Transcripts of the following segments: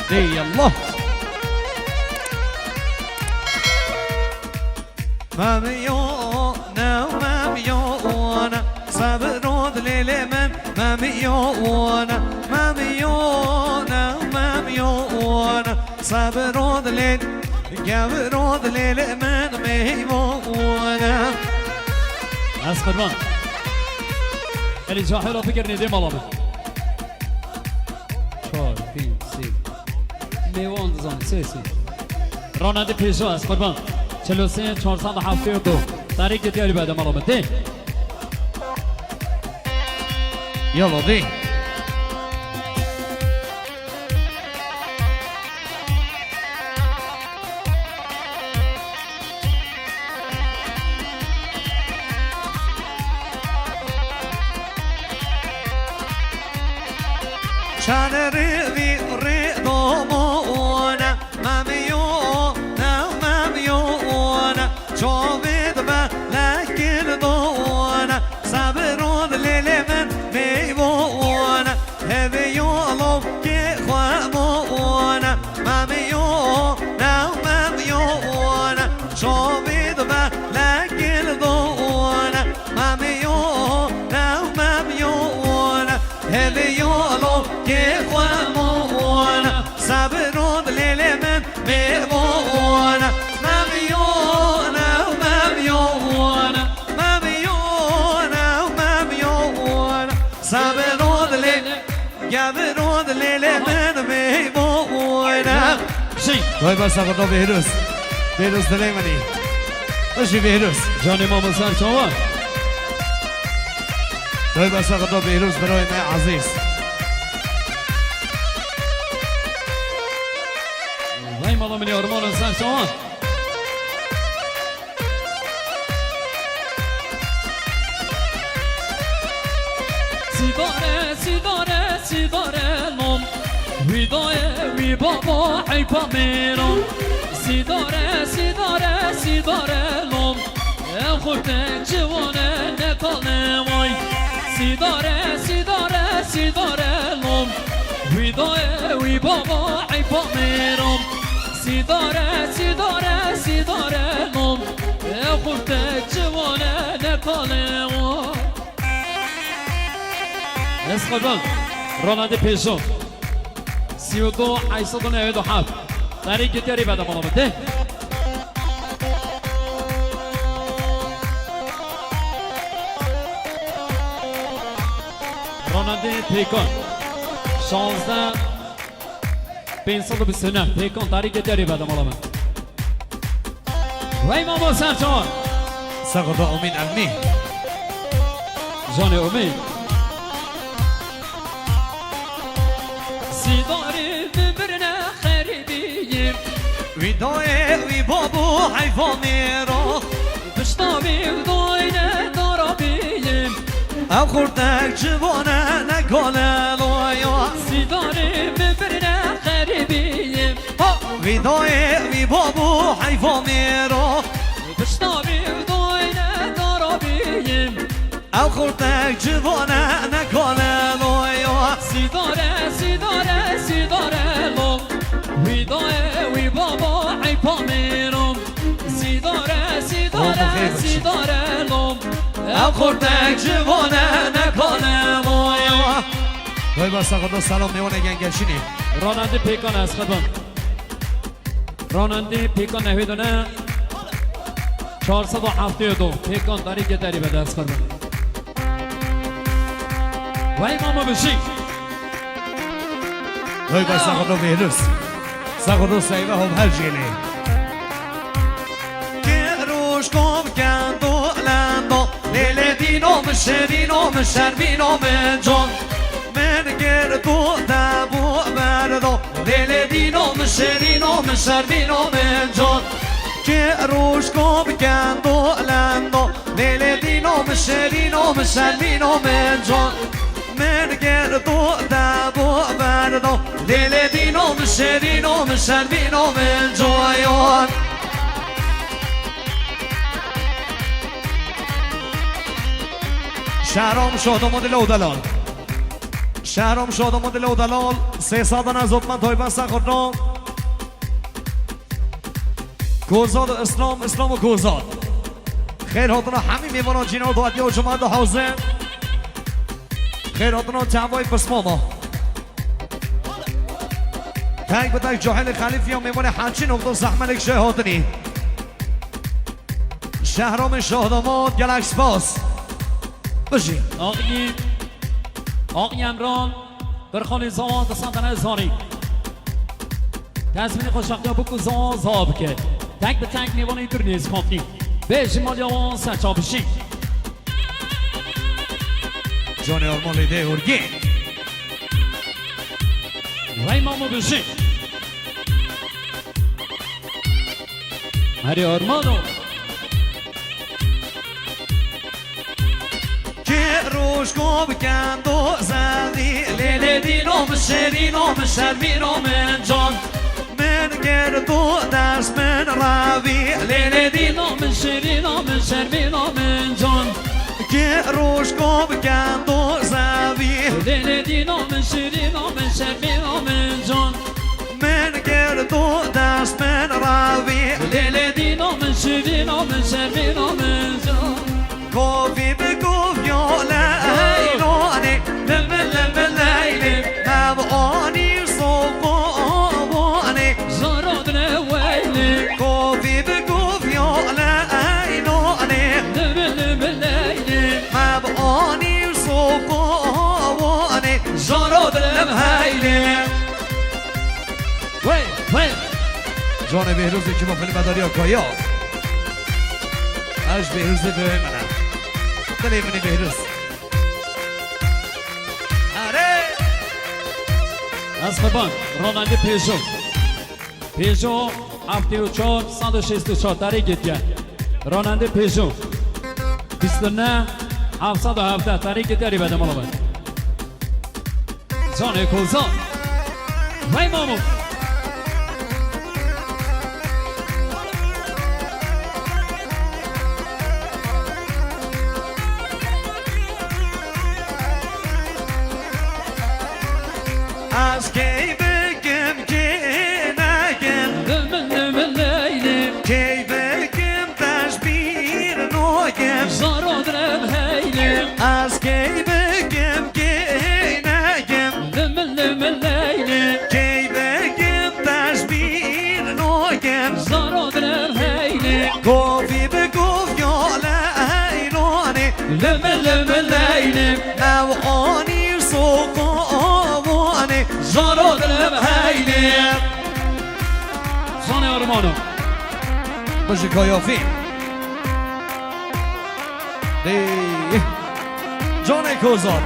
دي الله مميونة ومميونة صبرود للمن مميونة مميونة ومميونة صبرود قبرود للمن ميمونة از قربان اللي جاحي رو فكر ندي ملامه 4 5 6 میوان دزان سی راننده پیشو از قربان 43 472 تاریخ دیاری بعد ملامه دی يلا دي شان ريدي ريدومونا مميونا مميونا شوفيد لكن دونا صبرون للمن ميمونا هذي يولو كي خوامونا مميونا مميونا شوفيد لكن دونا مميونا مميونا هذي يولو كي خوامونا صبرون للمن ميمونا مميونا ومميونا مميونا ومميونا صبرون قبرون للمن ميمونا شي وای بس آقا بهروز بهروز دلیمانی باشی بهروز جان امام حسین شما وای بس آقا بهروز برای من عزیز وای مالا منی آرمان حسین شما سیداره سیداره سیداره نام ویدای وی بابا حیفا میرم سیداره سیداره سیداره نام خورده جوانه نکاله وای سیداره سیداره سیداره نام ویدای وی بابا حیفا میرم سیداره سیداره سیداره نام خورده جوانه نکاله وای از قبل راننده پیشو 32 897 تاریخ دیاری بعد ملامه ده راننده پیکان 16 529 پیکان تاریخ دیاری بعد ملامه و امام حسین جان ساقا امین امنی جان امید سیداری ببرنه خریبیم ویدای وی بابو حیفا میرو بشتاوی دوینه دارابیم او خوردک جوانه نکاله لویا سیداری ببرنه خریبیم ویدای وی بابو حیفا میرو بشتاوی دوینه دارابیم او خوردک جوانه نکاله لویا سیداره سیداره سیداره لوم ویدای وی بابا حیفا میرم سیداره سیداره سیداره لوم او خوردک جوانه نکاله لویا وای با ساقا سلام میونه گنگشینی راننده پیکان از خدمت راننده پیکان نهیدونه 472 پیکان تاریخ داری به دست خدمت وای ماما بشی وای با ساقا بهروز ساقا سایبه هم هر جیلی که روش کم کندو لندو لیل دینو مشرینو مشربینو من جان من گردو دبو بردو لیل دینو مشرینو مشربینو من جان که روش کم کندو لندو لیل دینو مشرینو مشربینو من جان من گردو دبو بردو لیل دینو مشرینو مشربینو من جایان شهرام شادمان دل و دلال شهرام شادمان دل و دلال 300 نزدمند های بستن خودنام کوزاد اسلام اسلام و کوزاد خیر هاتنا همین میوانان جینا و دوادی و جمعند و حوزه خیر هاتنا تعوای بسماما تنگ به تنگ جاهل خلیفی و میوان حنچی نقطه زحملک شهاتنی شهرام شاهداماد گلکس باس بشین آقی امران برخان زمان دستان زانی تصمیم خوشبختی بکو زمان زاب که تنگ به تنگ میوان ایدور نیز کامپنی به شمال یوان سرچا بشین جان آرمان لیده ارگین وی مامو بشین هری آرمانو که روش گو بکند و زدی لیلی دینام شرینام شرمینام جان من گرد و دست من روی لیلی دینام شرینام شرمینام جان که روش گو بکند و زدی لیلی دینام شرینام شرمینام جان من گرد و دست من روی لیلی دینام شرینام شرمینام جان گوی بگو یا لیلانی لیلی نبانی صبحانی زاراد نویلی گوی بگو یا لیلانی لیلی نبانی صبحانی زاراد نمهیلی وی جان بهروزی که با خیلی مداری ها کایا اش بهروزی به منم دلی منی بهروز اره از خبان راننده پیژو 74 164 تاریخ گیتگه راننده پیژو 29 717 تاریخ گیتگه ری بده مالا بد جان کوزان وی مامو از کی بگم که نگم کی بگم تشبیر نگم زارادرم هیلیم از کی بگم که نگم کی بگم تشبیر نگم زارادرم هیلیم گفی بگف یا لیلانی لیلیم نوانی سوقوانی زارادرم هیلیم جان آرمانو باشه کایافی جان کوزار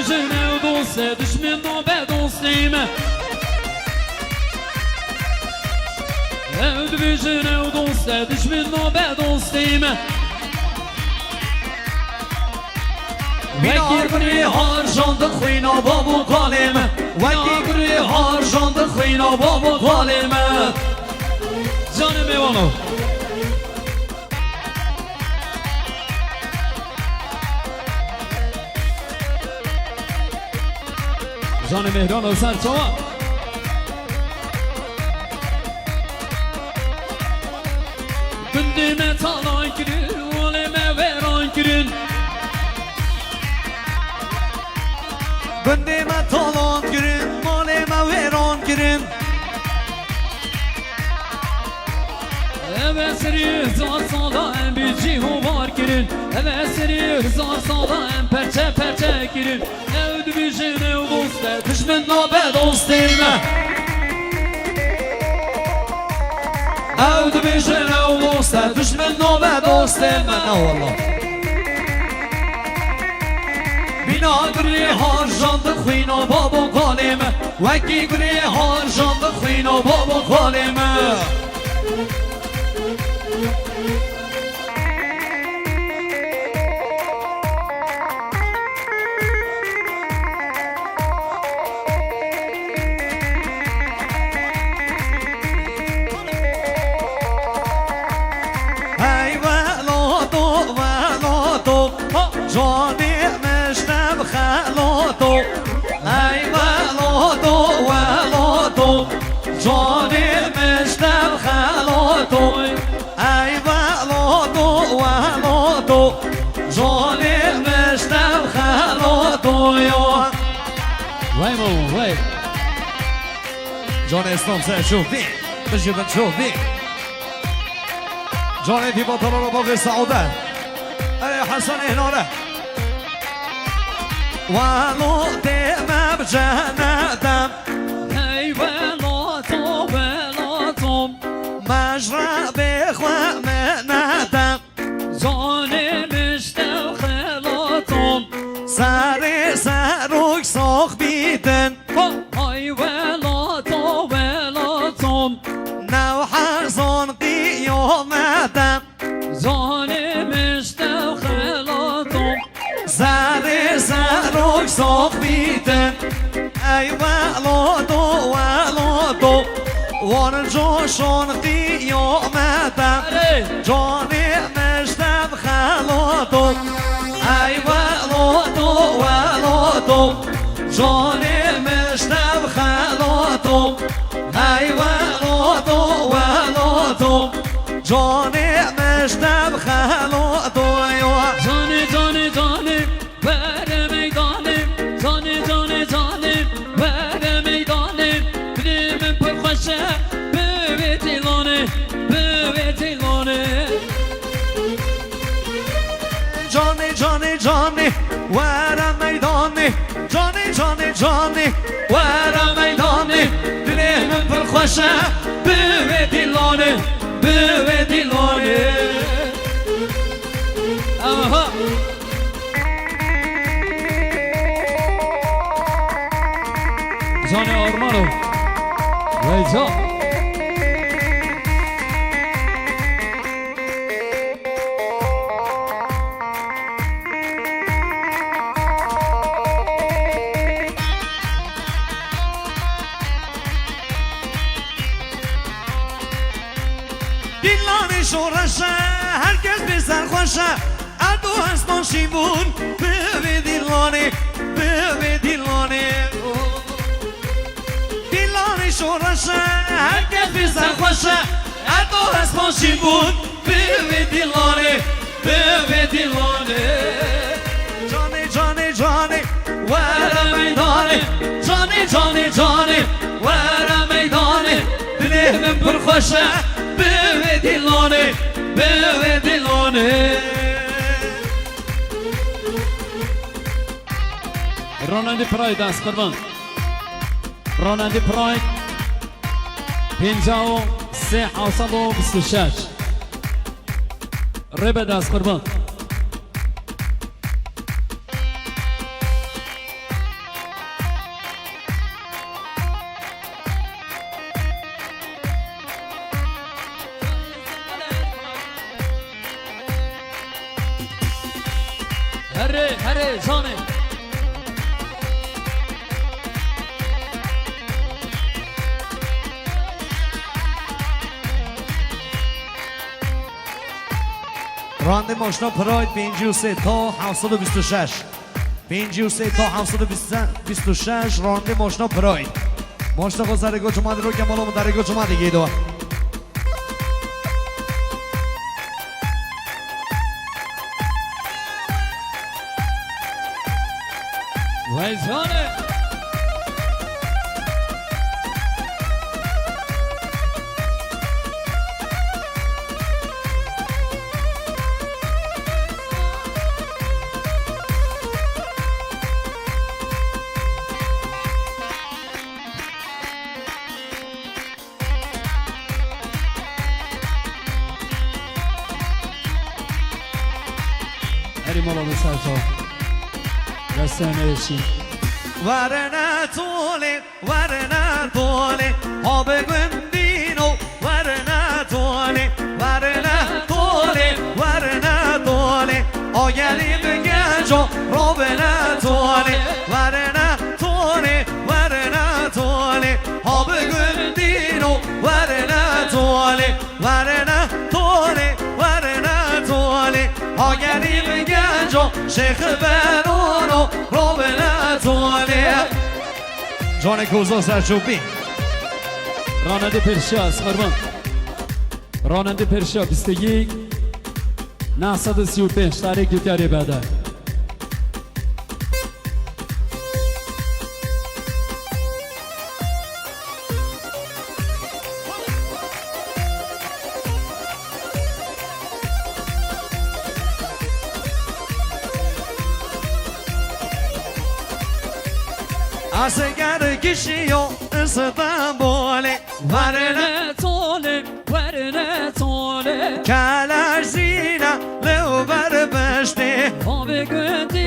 جنه و دوسته دشمن و به دوستیم دوی جنه و دوسته دشمن و به دوستیم وکی گری هار جاند خوینا بابو قالیم وکی گری هار جاند خوینا بابو قالیم جان میوانو جان مهران و سرچاوا بندیم تالان کرن ولیم ویران کرن بندیم تالان کرن مالیم ویران کرن Evet seni hızar sağda en bici huvar girin Evet seni hızar sağda en perçe perçe girin Evd bici ne dost düşmen nabe dostim Evd bici ne dost düşmen nabe dostim Ne wallah Bina gri harjandı xuyna baba qalim Veki gri harjandı xuyna baba qalim جاني مشنب خلوتو وای ماما وای جان اسلام سر شوفی بشیدن شوفی جان دیبا طلال باقی سعوده ای حسن ایناره ولو دیمم جهندم ای ولاتم مجرى بخوا منادم جان مشتم خلاتم سر سروک ساخ بیدن ای ولاتم نو حزان قیامتم جان مشتم خلاتم سر سروک ساخ بیدن ای ولادو وان جوشون قیامتم جان مشتم خلاتم ای ولادو جان مشتم خلاتم ای ولادو جان مشتم خلاتم جان بر میدانه جان بر میدانه دلم پر خوشه به دلانه جان ورم میدانه جان ورم میدانه دلم پر خوشه به دلانه آها جان آرمانو وای جان دلانه شورشه هرکس به سر خوشه ادو هستان شیمون به دلانه دلانه شورشه هرکس به سر خوشه ادو هستان شیمون به دلانه جانه ورم میدانه جانه ورم میدانه دلم پر خوشه به دلانه راننده پراید است قربان راننده پراید 53 ربد است قربان هره جانه راننده ماشنا پراید 53 تا 726 53 تا 726 راننده ماشنا پراید ماشنا با زرگاه اومده رو که مالا درگاه اومده گیدو وای جانه هری مولا بسر تو دسته نوشی ورنه طوله آب گندینو ورنه طوله آگلی بگنجو روبنه طوله ورنه طوله آب گندینو ورنه طوله آگلی بگنجو شیخ برونو روبنه طوله جان کوزا سرچوبی راننده پرشا است قربان راننده پرشا 21 935 تاریخ دیتاری بعد Asker kişiyor İstanbul'e Varına Verine tole Kalaşina Levber beşte Abi göndü